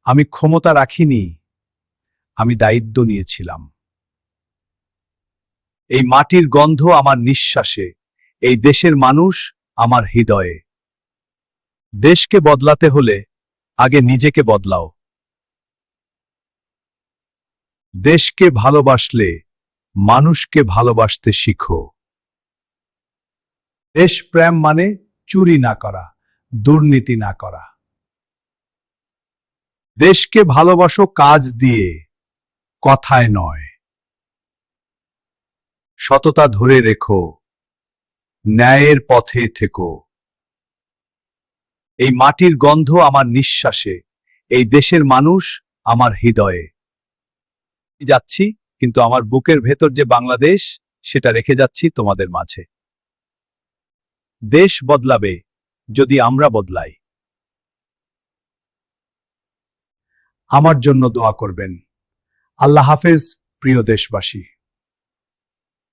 আমি ক্ষমতা রাখিনি, আমি দায়িত্ব নিয়েছিলাম। এই মাটির গন্ধ আমার নিঃশ্বাসে, এই দেশের মানুষ আমার হৃদয়ে। দেশকে বদলাতে হলে আগে নিজেকে বদলাও। দেশকে ভালোবাসলে মানুষকে ভালোবাসতে শিখো। দেশপ্রেম মানে চুরি না করা, দুর্নীতি না করা। দেশকে ভালোবাসো কাজ দিয়ে, কথায় নয়। সততা ধরে রেখো, ন্যায়ের পথে থেকো। এই মাটির গন্ধ আমার নিঃশ্বাসে, এই দেশের মানুষ আমার হৃদয়ে। যাচ্ছি, কিন্তু আমার বুকের ভেতর যে বাংলাদেশ, সেটা রেখে যাচ্ছি তোমাদের মাঝে। দেশ বদলাবে যদি আমরা বদলাই। আমার জন্য দোয়া করবেন। আল্লাহ হাফেজ, প্রিয় দেশবাসী।